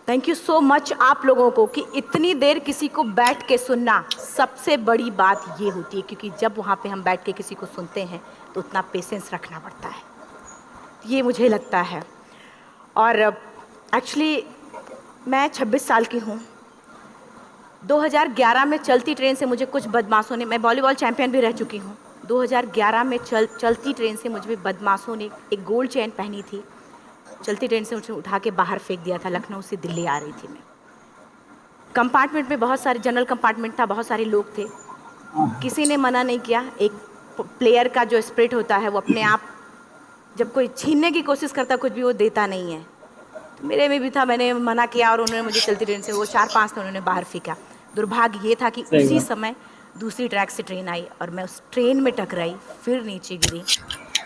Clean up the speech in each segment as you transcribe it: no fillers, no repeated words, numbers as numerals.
Thank you so much आप लोगों को कि इतनी देर किसी को बैठ के सुनना सबसे बड़ी बात ये होती है, क्योंकि जब वहाँ पे हम बैठ के किसी को सुनते हैं तो उतना पेशेंस रखना पड़ता है, ये मुझे लगता है। और एक्चुअली मैं 26 साल की हूँ। 2011 में चलती ट्रेन से मुझे कुछ बदमाशों ने, मैं वॉलीबॉल चैंपियन भी रह चुकी हूँ, 2011 में चलती ट्रेन से मुझे बदमाशों ने एक गोल्ड चेन पहनी थी, चलती ट्रेन से मुझे उठा के बाहर फेंक दिया था। लखनऊ से दिल्ली आ रही थी मैं। कंपार्टमेंट में बहुत सारे, जनरल कंपार्टमेंट था, बहुत सारे लोग थे, किसी ने मना नहीं किया। एक प्लेयर का जो स्पिरिट होता है वो अपने आप, जब कोई छीनने की कोशिश करता कुछ भी, वो देता नहीं है। तो मेरे में भी था, मैंने मना किया और उन्होंने मुझे चलती ट्रेन से, वो 4-5 थे, उन्होंने बाहर फेंका। दुर्भाग्य ये था कि सही उसी बात। समय दूसरी ट्रैक से ट्रेन आई और मैं उस ट्रेन में टकराई, फिर नीचे गिरी,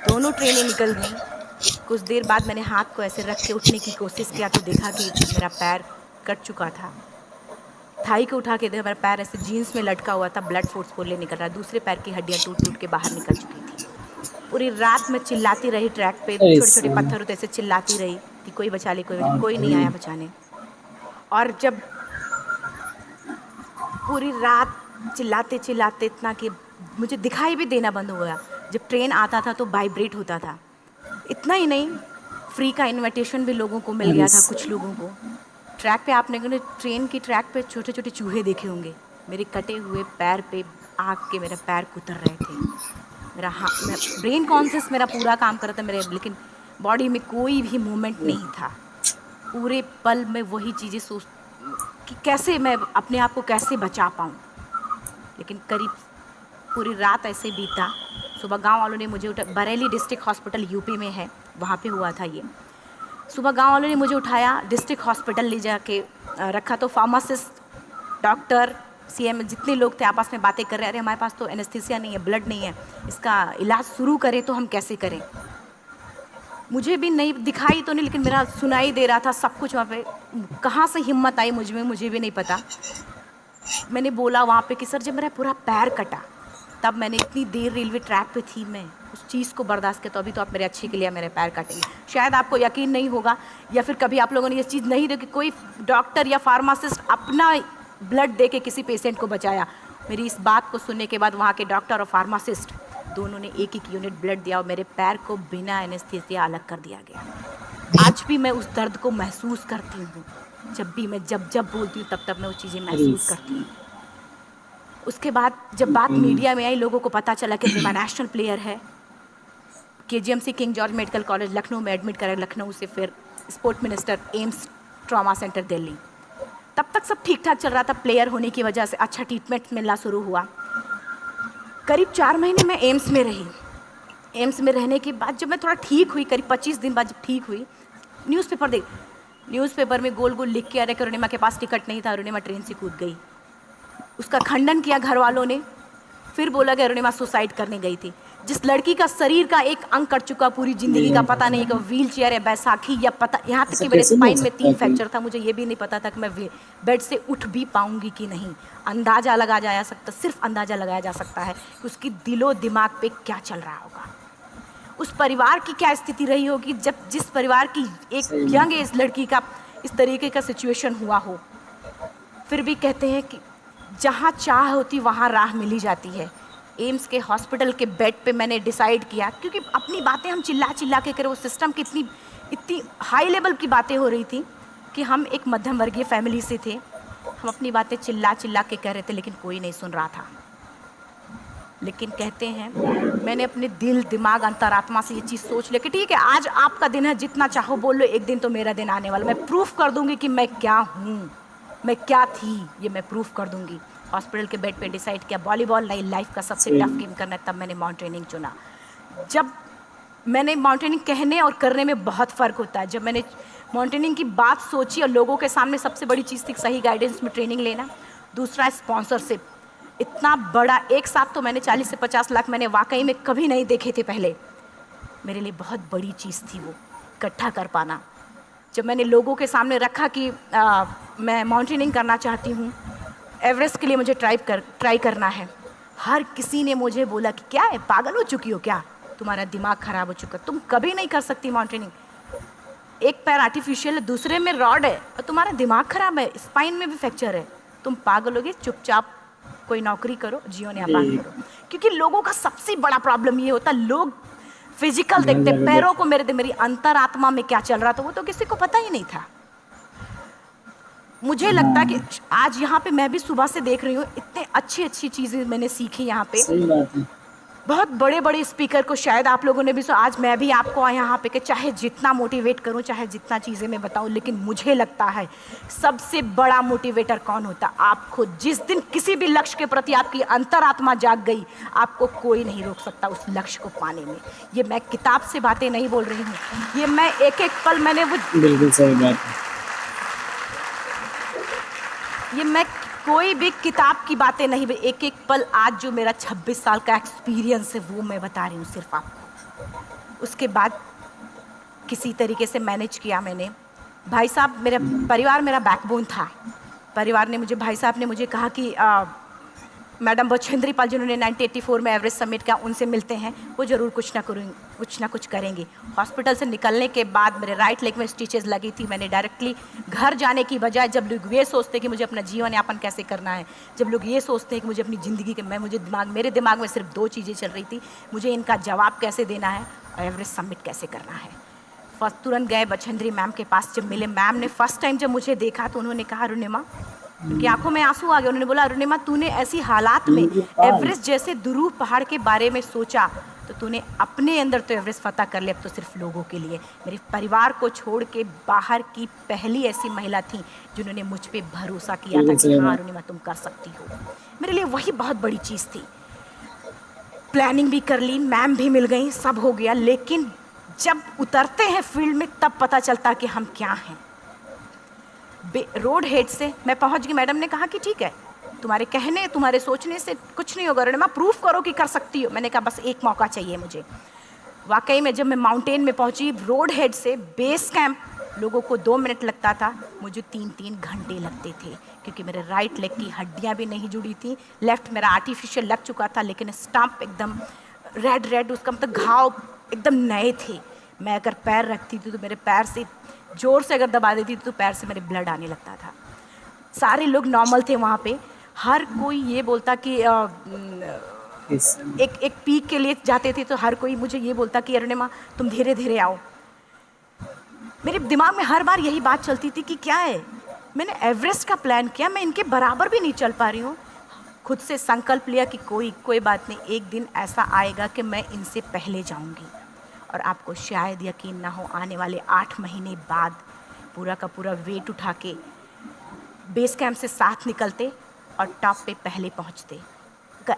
दोनों ट्रेनें निकल गईं। कुछ देर बाद मैंने हाथ को ऐसे रख के उठने की कोशिश किया तो देखा कि मेरा पैर कट चुका था। थाई को उठा के देखा, मेरा पैर ऐसे जीन्स में लटका हुआ था, ब्लड फोर्स फुल्ली निकल रहा, दूसरे पैर की हड्डियाँ टूट टूट के बाहर निकल चुकी थी। पूरी रात मैं चिल्लाती रही ट्रैक पे, छोटे छोटे ऐसे पत्थर होते ऐसे चिल्लाती रही कि कोई बचा ले, कोई बचा ले, कोई नहीं आया बचाने। और जब पूरी रात चिल्लाते चिल्लाते इतना कि मुझे दिखाई भी देना बंद हो गया। जब ट्रेन आता था तो वाइब्रेट होता था। इतना ही नहीं, फ्री का इनविटेशन भी लोगों को मिल अरे गया था, कुछ सही। लोगों को। ट्रैक पे आपने ट्रेन की ट्रैक पे छोटे छोटे चूहे देखे होंगे, मेरे कटे हुए पैर पे आके मेरा पैर कुतर रहे थे। मेरा हाथ, मैं ब्रेन कॉन्शियस मेरा पूरा काम कर रहा था मेरे, लेकिन बॉडी में कोई भी मूवमेंट नहीं था। पूरे पल में वही चीज़ें सोच कि कैसे मैं अपने आप को कैसे बचा पाऊँ। लेकिन करीब पूरी रात ऐसे बीता। सुबह गांव वालों ने मुझे बरेली डिस्ट्रिक्ट हॉस्पिटल यूपी में है, वहाँ पे हुआ था ये। सुबह गांव वालों ने मुझे उठाया, डिस्ट्रिक्ट हॉस्पिटल ले जाके रखा। तो फार्मासिस्ट, डॉक्टर, सीएम, जितने लोग थे आपस में बातें कर रहे हैं, अरे हमारे पास तो एनेस्थीसिया नहीं है, ब्लड नहीं है, इसका इलाज शुरू करें तो हम कैसे करें। मुझे भी नहीं दिखाई तो नहीं, लेकिन मेरा सुनाई दे रहा था सब कुछ वहाँ पे। कहाँ से हिम्मत आई मुझ में, मुझे भी नहीं पता। मैंने बोला वहाँ पे कि सर जब मेरा पूरा पैर कटा, तब मैंने इतनी देर रेलवे ट्रैक पे थी, मैं उस चीज़ को बर्दाश्त किया, तो अभी तो आप मेरे अच्छे के लिए मेरे पैर काटेंगे। शायद आपको यकीन नहीं होगा, या फिर कभी आप लोगों ने ये चीज़ नहीं देखी, कोई डॉक्टर या फार्मासिस्ट अपना ब्लड दे के किसी पेशेंट को बचाया। मेरी इस बात को सुनने के बाद वहाँ के डॉक्टर और फार्मासिस्ट दोनों ने एक एक यूनिट ब्लड दिया और मेरे पैर को बिना एनेस्थीसिया अलग कर दिया गया। आज भी मैं उस दर्द को महसूस करती हूँ। जब भी मैं जब जब बोलती हूँ तब तब मैं वो चीज़ें अरे महसूस करती हूँ। उसके बाद जब बात मीडिया में आई, लोगों को पता चला कि रिमा नेशनल प्लेयर है, KGMC king George medical college Lucknow में एडमिट करा, लखनऊ से फिर sport minister, AIIMS trauma centre Delhi. तब तक सब ठीक ठाक चल रहा था, प्लेयर होने की वजह से अच्छा ट्रीटमेंट मिलना शुरू हुआ। करीब 4 महीने मैं एम्स में रही। एम्स में रहने के बाद जब मैं थोड़ा ठीक हुई, करीब 25 दिन बाद जब ठीक हुई, न्यूज़पेपर में गोल गोल लिख के आ रहे कि अरुणिमा के पास टिकट नहीं था, अरुणिमा ट्रेन से कूद गई। उसका खंडन किया घर वालों ने, फिर बोला कि अरुणिमा सुसाइड करने गई थी। जिस लड़की का शरीर का एक अंग कट चुका, पूरी जिंदगी का पता नहीं कि व्हील चेयर है, बैसाखी या पता, यहाँ तक ऐसा कि मेरे कैसे हो स्पाइन में सकता 3 है कि फ्रैक्चर था, मुझे ये भी नहीं पता था कि मैं बेड से उठ भी पाऊंगी कि नहीं। अंदाज़ा लगाया जा सकता, सिर्फ अंदाज़ा लगाया जा सकता है कि उसकी दिलो दिमाग पे क्या चल रहा होगा, उस परिवार की क्या स्थिति रही होगी, जब जिस परिवार की एक सही यंग बात है। एज लड़की का इस तरीके का सिचुएशन हुआ हो। फिर भी कहते हैं कि जहाँ चाह होती वहाँ राह मिली जाती है। एम्स के हॉस्पिटल के बेड पे मैंने डिसाइड किया, क्योंकि अपनी बातें हम चिल्ला चिल्ला के करें, वो सिस्टम की इतनी इतनी हाई लेवल की बातें हो रही थी कि हम एक मध्यम वर्गीय फैमिली से थे, हम अपनी बातें चिल्ला चिल्ला के कह रहे थे, लेकिन कोई नहीं सुन रहा था। लेकिन कहते हैं मैंने अपने दिल दिमाग अंतरात्मा से ये चीज़ सोच ली कि ठीक है, आज आपका दिन है, जितना चाहो बोल लो, एक दिन तो मेरा दिन आने वाला, मैं प्रूफ कर दूंगी कि मैं क्या हूँ, मैं क्या थी, ये मैं प्रूफ कर दूंगी। हॉस्पिटल के बेड पे डिसाइड किया वॉलीबॉल नहीं, लाइफ का सबसे सही टफ गेम करना है, तब मैंने माउंटेनिंग चुना। जब मैंने माउंटेनिंग, कहने और करने में बहुत फ़र्क होता है। जब मैंने माउंटेनिंग की बात सोची और लोगों के सामने, सबसे बड़ी चीज़ थी सही गाइडेंस में ट्रेनिंग लेना, दूसरा स्पॉन्सरशिप। इतना बड़ा एक साथ तो मैंने 40 से 50 लाख मैंने वाकई में कभी नहीं देखे थे पहले। मेरे लिए बहुत बड़ी चीज़ थी वो इकट्ठा कर पाना। जब मैंने लोगों के सामने रखा कि मैं माउंटेनिंग करना चाहती हूँ, एवरेस्ट के लिए मुझे ट्राई करना है, हर किसी ने मुझे बोला कि क्या है, पागल हो चुकी हो क्या, तुम्हारा दिमाग ख़राब हो चुका, तुम कभी नहीं कर सकती माउंटेनिंग। एक पैर आर्टिफिशियल है, दूसरे में रॉड है, और तुम्हारा दिमाग खराब है, स्पाइन में भी फ्रैक्चर है, तुम पागल होगे, चुपचाप कोई नौकरी करो, जीवन यापन करो। क्योंकि लोगों का सबसे बड़ा प्रॉब्लम ये होता, लोग फिजिकल देखते, पैरों को मेरी अंतरात्मा में क्या चल रहा था वो तो किसी को पता ही नहीं था। मुझे लगता कि आज यहाँ पे मैं भी सुबह से देख रही हूँ, इतने अच्छी अच्छी चीजें मैंने सीखी यहाँ पे। सही बात है। बहुत बड़े बड़े स्पीकर को शायद आप लोगों ने भी सुना, आज मैं भी आपको यहाँ पे कि चाहे जितना मोटिवेट करूँ, चाहे जितना चीज़ें मैं बताऊँ, लेकिन मुझे लगता है सबसे बड़ा मोटिवेटर कौन होता, आप खुद। जिस दिन किसी भी लक्ष्य के प्रति आपकी अंतरात्मा जाग गई, आपको कोई नहीं रोक सकता उस लक्ष्य को पाने में। ये मैं किताब से बातें नहीं बोल रही हूँ, ये मैं एक एक पल मैंने वो, बिल्कुल सही बात है। ये मैं कोई भी किताब की बातें नहीं, एक एक पल आज जो मेरा 26 साल का एक्सपीरियंस है वो मैं बता रही हूँ सिर्फ आपको। उसके बाद किसी तरीके से मैनेज किया मैंने। भाई साहब, मेरा परिवार मेरा बैकबोन था। परिवार ने मुझे, भाई साहब ने मुझे कहा कि मैडम बछेंद्री पाल जिन्होंने 1984 में एवरेस्ट समिट किया, उनसे मिलते हैं, वो ज़रूर कुछ ना कुछ करेंगे। हॉस्पिटल से निकलने के बाद मेरे राइट लेग में स्टिचेस लगी थी। मैंने डायरेक्टली घर जाने की बजाय, जब लोग ये सोचते हैं कि मुझे अपना जीवन यापन कैसे करना है, जब लोग ये सोचते हैं कि मुझे अपनी ज़िंदगी के, मेरे दिमाग में सिर्फ 2 चीज़ें चल रही थी, मुझे इनका जवाब कैसे देना है और एवरेस्ट समिट कैसे करना है। फर्स्ट तुरंत गए बछेंद्री मैम के पास। जब मिले, मैम ने फर्स्ट टाइम जब मुझे देखा तो उन्होंने कहा, अरुणिमा, उनकी आंखों में आंसू आ गए। उन्होंने बोला, अरुणिमा, तूने ऐसी हालात में एवरेस्ट जैसे दुरूह पहाड़ के बारे में सोचा तो तूने अपने अंदर तो एवरेस्ट फतह कर लिया, अब तो सिर्फ लोगों के लिए। मेरे परिवार को छोड़ के बाहर की पहली ऐसी महिला थी जिन्होंने मुझ पे भरोसा किया था कि हाँ अरुणिमा तुम कर सकती हो। मेरे लिए वही बहुत बड़ी चीज़ थी। प्लानिंग भी कर ली, मैम भी मिल गई, सब हो गया, लेकिन जब उतरते हैं फील्ड में तब पता चलता कि हम क्या हैं। रोड हेड से मैं पहुंच गई। मैडम ने कहा कि ठीक है, तुम्हारे कहने, तुम्हारे सोचने से कुछ नहीं होगा अरुणिमा, प्रूफ करो कि कर सकती हो। मैंने कहा बस एक मौका चाहिए मुझे। वाकई में जब मैं माउंटेन में पहुंची, रोड हेड से बेस कैंप लोगों को 2 मिनट लगता था, मुझे 3-3 घंटे लगते थे, क्योंकि मेरे राइट लेग की हड्डियां भी नहीं जुड़ी थी। लेफ्ट मेरा आर्टिफिशियल लग चुका था, लेकिन स्टंप एकदम रेड, उसका मतलब घाव एकदम नए थे। मैं अगर पैर रखती थी तो मेरे पैर से जोर से अगर दबा देती थी तो पैर से मेरे ब्लड आने लगता था। सारे लोग नॉर्मल थे वहाँ पे। हर कोई ये बोलता कि एक पीक के लिए जाते थे तो हर कोई मुझे ये बोलता कि अरुणिमा तुम धीरे धीरे आओ। मेरे दिमाग में हर बार यही बात चलती थी कि क्या है, मैंने एवरेस्ट का प्लान किया, मैं इनके बराबर भी नहीं चल पा रही हूँ। खुद से संकल्प लिया कि कोई बात नहीं, एक दिन ऐसा आएगा कि मैं इनसे पहले जाऊँगी। और आपको शायद यकीन ना हो, आने वाले 8 महीने बाद पूरा का पूरा वेट उठा के बेस कैंप से साथ निकलते और टॉप पे पहले पहुंचते।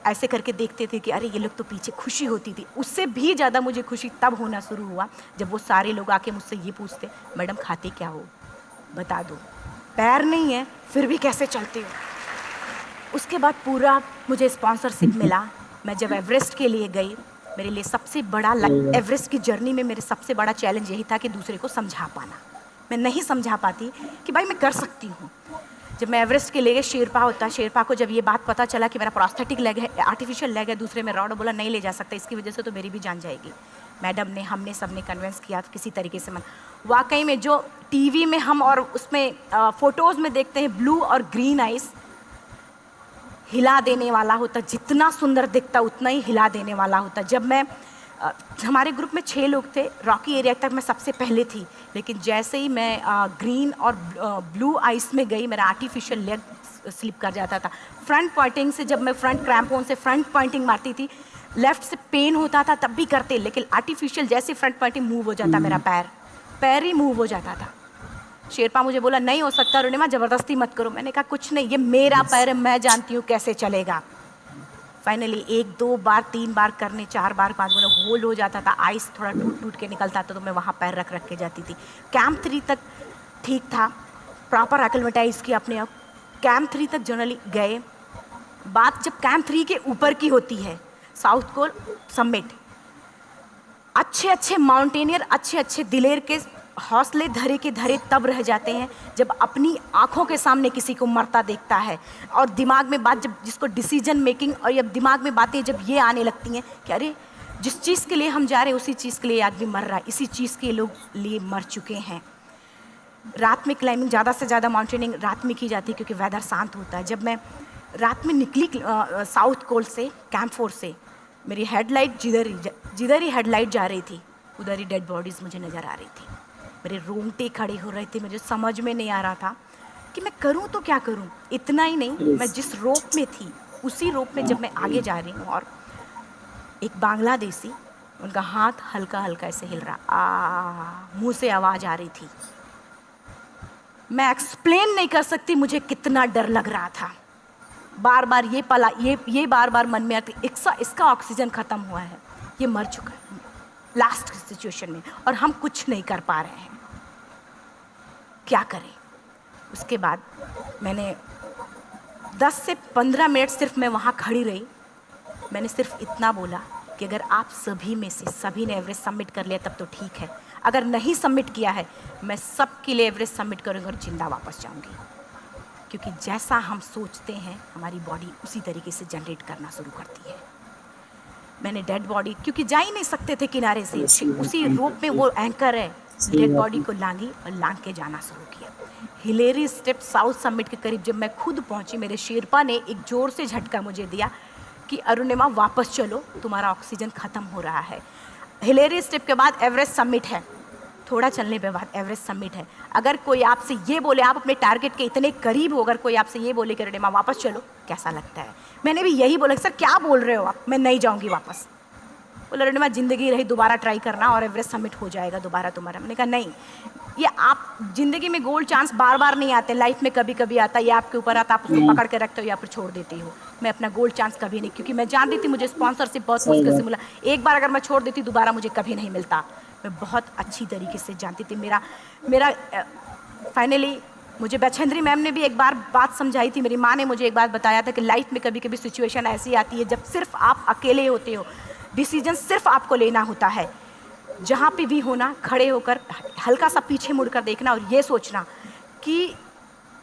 ऐसे करके देखते थे कि अरे ये लोग तो पीछे। खुशी होती थी। उससे भी ज़्यादा मुझे खुशी तब होना शुरू हुआ जब वो सारे लोग आके मुझसे ये पूछते, मैडम खाते क्या हो, बता दो, पैर नहीं है फिर भी कैसे चलते हो। उसके बाद पूरा मुझे स्पॉन्सरशिप मिला। मैं जब एवरेस्ट के लिए गई, मेरे लिए सबसे बड़ा एवरेस्ट की जर्नी में मेरे सबसे बड़ा चैलेंज यही था कि दूसरे को समझा पाना। मैं नहीं समझा पाती कि भाई मैं कर सकती हूँ। जब मैं एवरेस्ट के लिए गई, शेरपा को जब ये बात पता चला कि मेरा प्रोस्थेटिक लेग है, आर्टिफिशियल लेग है, दूसरे में रॉड, बोला नहीं ले जा सकता, इसकी वजह से तो मेरी भी जान जाएगी। मैडम ने, हमने सबने कन्विंस किया किसी तरीके से। मन वाकई में जो टीवी में हम और उसमें फ़ोटोज़ में देखते हैं ब्लू और ग्रीन आइस, हिला देने वाला होता, जितना सुंदर दिखता उतना ही हिला देने वाला होता। जब मैं हमारे ग्रुप में 6 लोग थे, रॉकी एरिया तक मैं सबसे पहले थी, लेकिन जैसे ही मैं ग्रीन और ब्लू आइस में गई, मेरा आर्टिफिशियल लेग स्लिप कर जाता था। फ्रंट पॉइंटिंग से, जब मैं फ्रंट क्रैम्पोन से फ्रंट पॉइंटिंग मारती थी, लेफ्ट से पेन होता था तब भी करते, लेकिन आर्टिफिशियल जैसे फ्रंट पॉइंटिंग मूव हो जाता, मेरा पैर ही मूव हो जाता था। शेरपा मुझे बोला नहीं हो सकता अरुणिमा, ज़बरदस्ती मत करो। मैंने कहा कुछ नहीं, ये मेरा पैर है, मैं जानती हूँ कैसे चलेगा। फाइनली 1, 2 बार, 3 बार करने, 4 बार, 5 बार होल हो जाता था। आइस थोड़ा टूट के निकलता था तो मैं वहाँ पैर रख के जाती थी। कैंप 3 तक ठीक था, प्रॉपर एक्लिमेटाइज किया अपने आप। कैंप 3 तक जनरली गए। बात जब कैंप 3 के ऊपर की होती है, साउथ कोल समिट, अच्छे माउंटेनियर, अच्छे दिलेर के हौसले धरे के धरे तब रह जाते हैं जब अपनी आंखों के सामने किसी को मरता देखता है, और दिमाग में बात, जब जिसको डिसीजन मेकिंग, और जब दिमाग में बातें जब ये आने लगती हैं कि अरे जिस चीज़ के लिए हम जा रहे हैं उसी चीज़ के लिए आदमी मर रहा है, इसी चीज़ के लोग लिए मर चुके हैं। रात में क्लाइंबिंग, ज़्यादा से ज़्यादा माउंटेनिंग रात में की जाती है क्योंकि वेदर शांत होता है। जब मैं रात में निकली साउथ कोल से, कैंप 4 से, मेरी हेडलाइट जिधर ही हेडलाइट जा रही थी उधर ही डेड बॉडीज़ मुझे नज़र आ रही थी। मेरे रोंगटे खड़े हो रहे थे, मुझे समझ में नहीं आ रहा था कि मैं करूं तो क्या करूं। इतना ही नहीं, मैं जिस रोप में थी उसी रोप में जब मैं आगे जा रही हूँ और एक बांग्लादेशी, उनका हाथ हल्का हल्का ऐसे हिल रहा, मुंह से आवाज़ आ रही थी। मैं एक्सप्लेन नहीं कर सकती मुझे कितना डर लग रहा था। बार बार ये बार बार मन में आती, इसका ऑक्सीजन ख़त्म हुआ है, ये मर चुका है लास्ट सिचुएशन में, और हम कुछ नहीं कर पा रहे हैं, क्या करें। उसके बाद मैंने 10 से 15 मिनट सिर्फ मैं वहाँ खड़ी रही। मैंने सिर्फ इतना बोला कि अगर आप सभी में से सभी ने एवरेस्ट सबमिट कर लिया तब तो ठीक है, अगर नहीं सबमिट किया है मैं सबके लिए एवरेस्ट सबमिट करूँगी और जिंदा वापस जाऊँगी। क्योंकि जैसा हम सोचते हैं हमारी बॉडी उसी तरीके से जनरेट करना शुरू करती है। मैंने डेड बॉडी, क्योंकि जा ही नहीं सकते थे किनारे से, उसी रोप में वो एंकर है, डेड बॉडी को लांगी और लांग के जाना शुरू किया। हिलेरी स्टेप साउथ समिट के करीब जब मैं खुद पहुंची, मेरे शेरपा ने एक जोर से झटका मुझे दिया कि अरुणिमा वापस चलो, तुम्हारा ऑक्सीजन ख़त्म हो रहा है। हिलेरी स्टेप के बाद एवरेस्ट समिट है, थोड़ा चलने के बाद एवरेस्ट समिट है। अगर कोई आपसे ये बोले, आप अपने टारगेट के इतने करीब हो, अगर कोई आपसे ये बोले कि अरुणिमा वापस चलो, कैसा लगता है? मैंने भी यही बोला, सर क्या बोल रहे हो आप, मैं नहीं जाऊँगी वापस। बोले अरुणिमा ज़िंदगी रही, दोबारा ट्राई करना और एवरेस्ट समिट हो जाएगा दोबारा तुम्हारा। मैंने कहा नहीं, ये आप ज़िंदगी में गोल्ड चांस बार बार नहीं आते, लाइफ में कभी कभी आता है, ये आपके ऊपर आता, आप उसको पकड़ के रखते हो या फिर छोड़ देते हो। मैं अपना गोल्ड चांस कभी नहीं, क्योंकि मैं जानती थी मुझे स्पॉन्सरशिप बहुत मुश्किल से मिला, एक बार अगर मैं छोड़ देती दोबारा मुझे कभी नहीं मिलता। मैं बहुत अच्छी तरीके से जानती थी। मेरा फाइनली मुझे बछेंद्री मैम ने भी एक बार बात समझाई थी, मेरी माँ ने मुझे एक बात बताया था कि लाइफ में कभी कभी सिचुएशन ऐसी आती है जब सिर्फ आप अकेले होते हो, डिसीजन सिर्फ आपको लेना होता है। जहाँ पे भी होना, खड़े होकर हल्का सा पीछे मुड़कर देखना और ये सोचना कि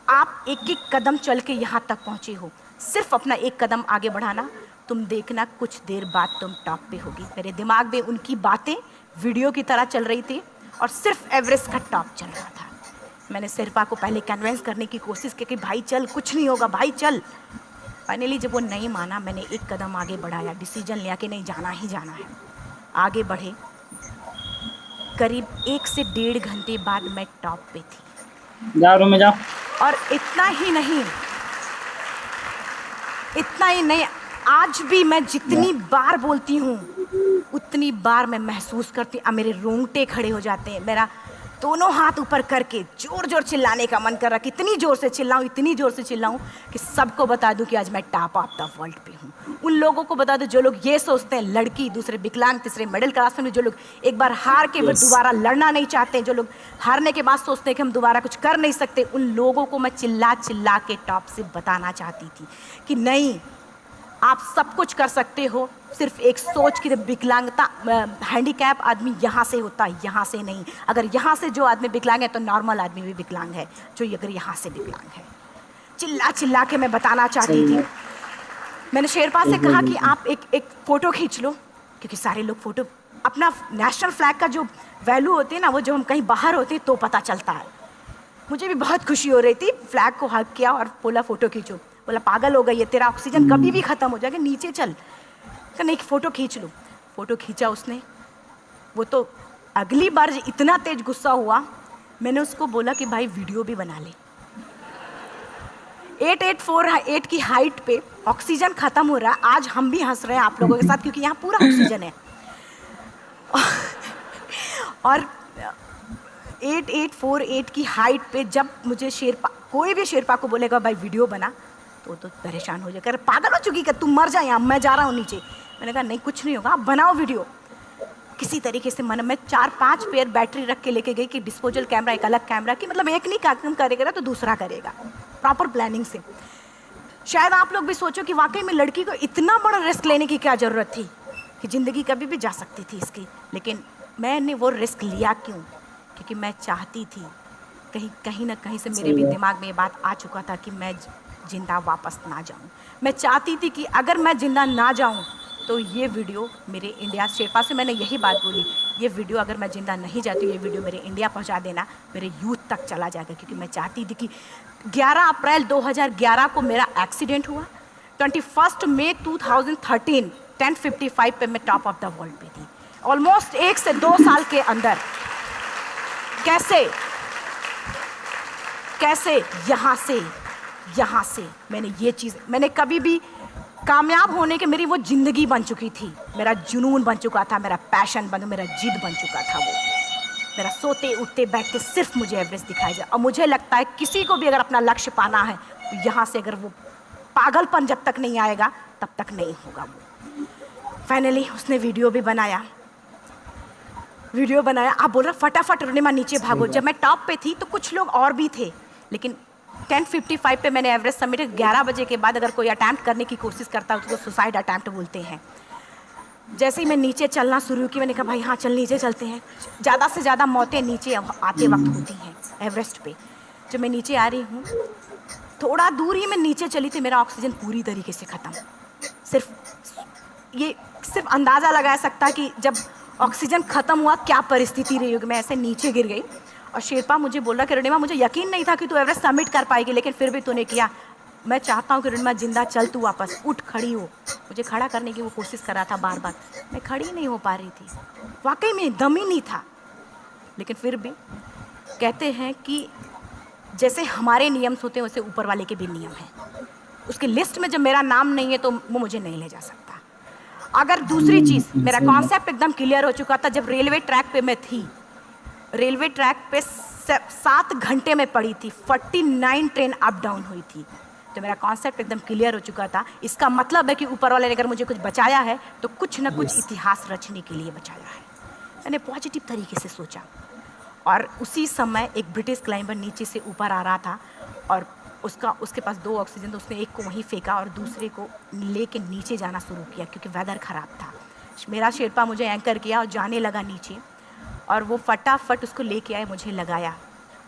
आप एक एक कदम चल के यहाँ तक पहुँचे हो, सिर्फ अपना एक कदम आगे बढ़ाना, तुम देखना कुछ देर बाद तुम टॉप पे होगी। मेरे दिमाग में उनकी बातें वीडियो की तरह चल रही थी और सिर्फ एवरेस्ट का टॉप चल रहा था। मैंने शेरपा को पहले कन्विंस करने की कोशिश की कि भाई चल, कुछ नहीं होगा भाई चल। फाइनली जब वो नहीं माना, मैंने एक कदम आगे बढ़ाया, डिसीजन लिया कि नहीं, जाना ही जाना है। आगे बढ़े, करीब 1 से 1.5 घंटे बाद मैं टॉप पे थी। जा रूम में जा। और इतना ही नहीं, आज भी मैं जितनी बार बोलती हूँ उतनी बार मैं महसूस करती, अब मेरे रोंगटे खड़े हो जाते हैं, मेरा दोनों हाथ ऊपर करके जोर जोर चिल्लाने का मन कर रहा, कितनी जोर से चिल्लाऊं कि सबको बता दूं कि आज मैं टॉप ऑफ द वर्ल्ड पे हूँ। उन लोगों को बता दूं जो लोग ये सोचते हैं, लड़की, दूसरे विकलांग, तीसरे मिडिल क्लास में, जो लोग एक बार हार के दोबारा लड़ना नहीं चाहते, जो लोग हारने के बाद सोचते हैं कि हम दोबारा कुछ कर नहीं सकते, उन लोगों को मैं चिल्ला चिल्ला के टॉप से बताना चाहती थी कि नहीं, आप सब कुछ कर सकते हो, सिर्फ एक सोच की विकलांगता, हैंडीकैप आदमी यहाँ से होता है, यहाँ से नहीं। अगर यहाँ से जो आदमी विकलांग है तो नॉर्मल आदमी भी विकलांग है, जो अगर यहाँ से विकलांग है। चिल्ला चिल्ला के मैं बताना चाहती थी। मैंने शेरपा से कहा कि आप एक फ़ोटो खींच लो, क्योंकि सारे लोग फ़ोटो, अपना नेशनल फ्लैग का जो वैल्यू होती है ना, वो जो हम कहीं बाहर होते हैं तो पता चलता है। मुझे भी बहुत खुशी हो रही थी, फ्लैग को हग किया और बोला फ़ोटो खींचो। बोला पागल हो गई है, तेरा ऑक्सीजन कभी भी ख़त्म हो जाएगा, नीचे चल। नहीं, फ़ोटो खींच लो। फ़ोटो खींचा उसने। वो तो अगली बार इतना तेज गुस्सा हुआ, मैंने उसको बोला कि भाई वीडियो भी बना ले। 8848 की हाइट पे ऑक्सीजन ख़त्म हो रहा है, आज हम भी हंस रहे हैं आप लोगों के साथ क्योंकि यहाँ पूरा ऑक्सीजन है। और 8848 की हाइट पे जब मुझे शेरपा, कोई भी शेरपा को बोलेगा भाई वीडियो बना, तो परेशान हो जाएगा, पागल हो चुकी, कि तुम मर जाए, यहाँ मैं जा रहा हूँ नीचे। मैंने कहा नहीं, कुछ नहीं होगा, आप बनाओ वीडियो। किसी तरीके से मैं 4-5 पेयर बैटरी रख के लेके गई कि डिस्पोजल कैमरा, एक अलग कैमरा, कि मतलब एक नहीं काम करेगा तो दूसरा करेगा, प्रॉपर प्लानिंग से। शायद आप लोग भी सोचो कि वाकई में लड़की को इतना बड़ा रिस्क लेने की क्या ज़रूरत थी, कि ज़िंदगी कभी भी जा सकती थी इसकी। लेकिन मैंने वो रिस्क लिया क्यों? क्योंकि मैं चाहती थी, कहीं ना कहीं से मेरे भी दिमाग में ये बात आ चुका था कि मैं जिंदा वापस ना जाऊं। मैं चाहती थी कि अगर मैं जिंदा ना जाऊं तो ये वीडियो मेरे इंडिया, शेरपा से मैंने यही बात बोली ये वीडियो अगर मैं ज़िंदा नहीं जाती, ये वीडियो मेरे इंडिया पहुंचा देना, मेरे यूथ तक चला जाएगा, क्योंकि मैं चाहती थी कि 11 अप्रैल 2011 को मेरा एक्सीडेंट हुआ, 21 मई 2013 10:55 पे मैं टॉप ऑफ द वर्ल्ड पे थी। ऑलमोस्ट 1 से 2 साल के अंदर कैसे यहाँ से मैंने ये चीज़, मैंने कभी भी कामयाब होने के, मेरी वो ज़िंदगी बन चुकी थी, मेरा जुनून बन चुका था, मेरा पैशन मेरा जिद बन चुका था। वो मेरा सोते उठते बैठते सिर्फ मुझे एवरेस्ट दिखाई जाए। और मुझे लगता है किसी को भी अगर अपना लक्ष्य पाना है तो यहाँ से अगर वो पागलपन जब तक नहीं आएगा तब तक नहीं होगा। वो फाइनली उसने वीडियो बनाया। आप बोल रहे फटाफट रोनिमा नीचे भागो। जब मैं टॉप पे थी तो कुछ लोग और भी थे, लेकिन 10:55 पे मैंने एवरेस्ट समिट। 11 बजे के बाद अगर कोई अटैम्प्ट करने की कोशिश करता है तो सुसाइड अटैम्प्ट बोलते हैं। जैसे ही मैं नीचे चलना शुरू की, मैंने कहा भाई हाँ चल नीचे चलते हैं। ज़्यादा से ज़्यादा मौतें नीचे आते वक्त होती हैं एवरेस्ट पे। जब मैं नीचे आ रही हूँ, थोड़ा दूर ही मैं नीचे चली थी, मेरा ऑक्सीजन पूरी तरीके से ख़त्म। सिर्फ अंदाज़ा लगाया सकता है कि जब ऑक्सीजन ख़त्म हुआ क्या परिस्थिति रही होगी। मैं ऐसे नीचे गिर गई और शेरपा मुझे बोल रहा कि रोनिमा मुझे यकीन नहीं था कि तू एवरेस्ट समिट कर पाएगी, लेकिन फिर भी तूने किया। मैं चाहता हूँ कि रोनिमा जिंदा चल, तू वापस उठ, खड़ी हो। मुझे खड़ा करने की वो कोशिश कर रहा था बार बार, मैं खड़ी नहीं हो पा रही थी। वाकई में दम ही नहीं था। लेकिन फिर भी कहते हैं कि जैसे हमारे नियम होते हैं वैसे ऊपर वाले के भी नियम हैं। उसकी लिस्ट में जब मेरा नाम नहीं है तो वो मुझे नहीं ले जा सकता। अगर दूसरी चीज़, मेरा कॉन्सेप्ट एकदम क्लियर हो चुका था। जब रेलवे ट्रैक पे मैं थी, रेलवे ट्रैक पे 7 घंटे में पड़ी थी, 49 ट्रेन अप डाउन हुई थी, तो मेरा कॉन्सेप्ट एकदम क्लियर हो चुका था। इसका मतलब है कि ऊपर वाले ने अगर मुझे कुछ बचाया है तो कुछ ना कुछ इतिहास रचने के लिए बचाया है। मैंने पॉजिटिव तरीके से सोचा। और उसी समय एक ब्रिटिश क्लाइंबर नीचे से ऊपर आ रहा था और उसके पास 2 ऑक्सीजन, तो उसने एक को वहीं फेंका और दूसरे को लेके नीचे जाना शुरू किया, क्योंकि वेदर ख़राब था। मेरा शेरपा मुझे एंकर किया और जाने लगा नीचे, और वो फटाफट उसको लेके आए, मुझे लगाया।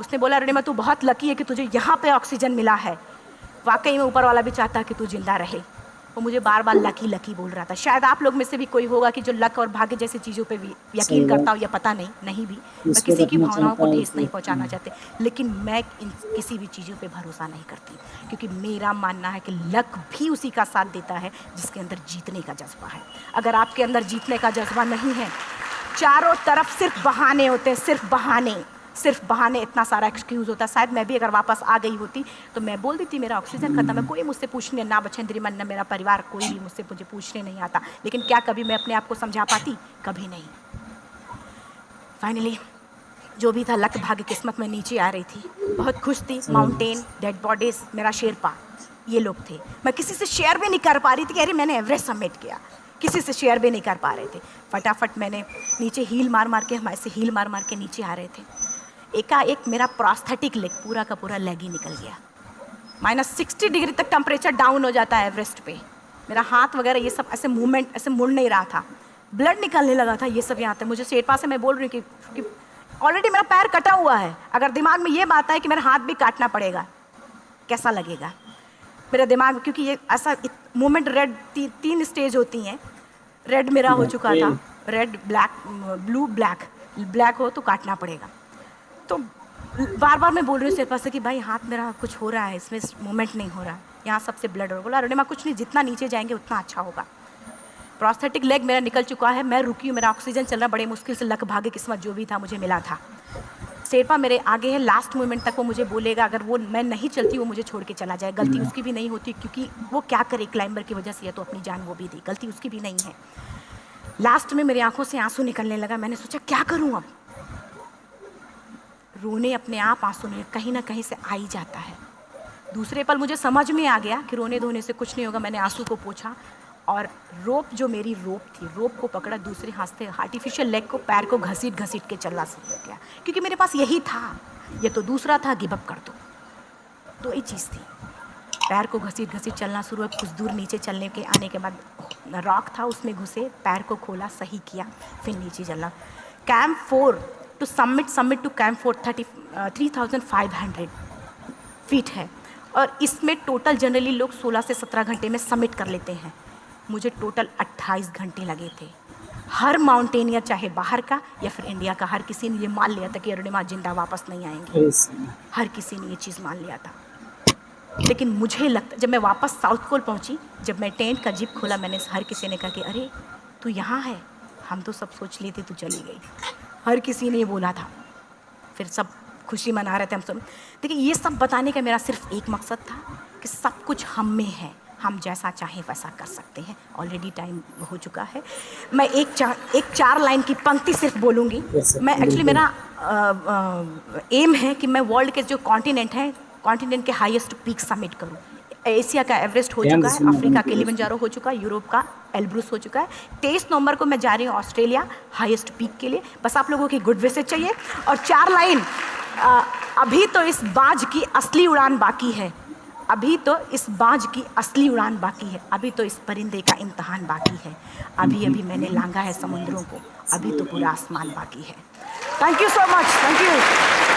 उसने बोला रोनिमा तू बहुत लकी है कि तुझे यहाँ पे ऑक्सीजन मिला है। वाकई में ऊपर वाला भी चाहता है कि तू जिंदा रहे। वो मुझे बार बार लकी लकी बोल रहा था। शायद आप लोग में से भी कोई होगा कि जो लक और भाग्य जैसी चीज़ों पे भी यकीन करता हो, या पता नहीं भी। मैं किसी की भावनाओं को ठेस नहीं पहुंचाना चाहती, लेकिन मैं किसी भी चीज़ों पे भरोसा नहीं करती, क्योंकि मेरा मानना है कि लक भी उसी का साथ देता है जिसके अंदर जीतने का जज्बा है। अगर आपके अंदर जीतने का जज्बा नहीं है, चारों तरफ सिर्फ बहाने होते हैं, सिर्फ बहाने, इतना सारा एक्सक्यूज़ होता है। शायद मैं भी अगर वापस आ गई होती तो मैं बोल देती मेरा ऑक्सीजन खत्म है, कोई मुझसे पूछने ना बचेंद्री मन, ना मेरा परिवार, कोई भी मुझे पूछने नहीं आता। लेकिन क्या कभी मैं अपने आप को समझा पाती? कभी नहीं। फाइनली जो भी था, लक भाग्य किस्मत में नीचे आ रही थी। बहुत खुश थी। माउंटेन, डेड बॉडीज, मेरा शेरपा, ये लोग थे। मैं किसी से शेयर भी नहीं कर पा रही थी कि अरे मैंने एवरेस्ट समिट किया, किसी से शेयर भी नहीं कर पा रहे थे। फटाफट मैंने नीचे हील मार के, हमारे से हील मार के नीचे आ रहे थे। एकाएक मेरा प्रोस्थेटिक लेग, पूरा का पूरा लेग ही निकल गया। -60 डिग्री तक टेम्परेचर डाउन हो जाता है एवरेस्ट पे। मेरा हाथ वगैरह ये सब ऐसे मूवमेंट, ऐसे मुड़ नहीं रहा था, ब्लड निकलने लगा था। ये सब यहाँ पे मुझे शेरपा से मैं बोल रही हूँ कि ऑलरेडी मेरा पैर कटा हुआ है, अगर दिमाग में ये बात है कि मेरा हाथ भी काटना पड़ेगा, कैसा लगेगा मेरा दिमाग। क्योंकि ये ऐसा मूवमेंट, रेड 3 स्टेज होती हैं। रेड मेरा हो चुका था, रेड, ब्लैक, ब्लू, ब्लैक हो तो काटना पड़ेगा। तो बार बार मैं बोल रही हूँ शेरपा से कि भाई हाथ मेरा कुछ हो रहा है, इसमें मूवमेंट नहीं हो रहा है, यहाँ सबसे ब्लड हो रहा। बोला रोनिमा कुछ नहीं, जितना नीचे जाएंगे उतना अच्छा होगा। प्रोस्थेटिक लेग मेरा निकल चुका है, मैं रुकी हूँ, मेरा ऑक्सीजन चल रहा, बड़े मुश्किल से लक भाग्य किस्मत जो भी था मुझे मिला था। शेरपा मेरे आगे है, लास्ट मोमेंट तक वो मुझे बोलेगा, अगर वो मैं नहीं चलती वो मुझे छोड़ के चला जाए। गलती उसकी भी नहीं होती, क्योंकि वो क्या करे, क्लाइंबर की वजह से या तो अपनी जान वो भी दी, गलती उसकी भी नहीं है। लास्ट में मेरी आंखों से आंसू निकलने लगा। मैंने सोचा क्या करूँ अब, रोने अपने आप आंसू नहीं, कहीं ना कहीं से आ ही जाता है। दूसरे पल मुझे समझ में आ गया कि रोने धोने से कुछ नहीं होगा। मैंने आंसू को पोंछा और रोप, जो मेरी रोप थी, रोप को पकड़ा, दूसरे हाथ से आर्टिफिशियल लेग को, पैर को घसीट के चलना शुरू हो गया, क्योंकि मेरे पास यही था। ये तो दूसरा था, गिव अप कर दो, ही चीज़ थी। पैर को घसीट चलना शुरू हुआ। कुछ दूर नीचे चलने के आने के बाद रॉक था, उसमें घुसे, पैर को खोला, सही किया, फिर नीचे चलना। Camp 4 to summit to camp 4 3500 feet है, और इसमें टोटल जनरली लोग 16 से 17 घंटे में समिट कर लेते हैं। मुझे टोटल 28 घंटे लगे थे। हर माउंटेनियर, चाहे बाहर का या फिर इंडिया का, हर किसी ने ये मान लिया था कि अरुणिमा जिंदा वापस नहीं आएंगी। हर किसी ने ये चीज़ मान लिया था। लेकिन मुझे लगता, जब मैं वापस साउथ पोल पहुंची, जब मैं टेंट का जिप खोला, मैंने हर किसी ने कहा कि अरे तू यहाँ है, हम तो सब सोच लिए थे तू चली गई। हर किसी ने ये बोला था। फिर सब खुशी मना रहे थे हम सब। देखिए, ये सब बताने का मेरा सिर्फ एक मकसद था कि सब कुछ हम में है, हम जैसा चाहें वैसा कर सकते हैं। ऑलरेडी टाइम हो चुका है। मैं एक चार लाइन की पंक्ति सिर्फ बोलूँगी। मैं एक्चुअली, मेरा एम है कि मैं वर्ल्ड के जो कॉन्टिनेंट हैं, कॉन्टिनेंट के हाईएस्ट पीक समिट करूँ। एशिया का एवरेस्ट हो चुका है, अफ्रीका किलिमंजारो हो चुका है, यूरोप का एल्ब्रूस हो चुका है। 23 नवंबर को मैं जा रही हूँ ऑस्ट्रेलिया हाईएस्ट पीक के लिए। बस आप लोगों की गुड विशेस चाहिए। और 4 लाइन, अभी तो इस बाज की असली उड़ान बाकी है, अभी तो इस बाज की असली उड़ान बाकी है, अभी तो इस परिंदे का इम्तहान बाकी है, अभी अभी मैंने लांघा है समुद्रों को, अभी तो पूरा आसमान बाकी है। Thank you so much, thank you.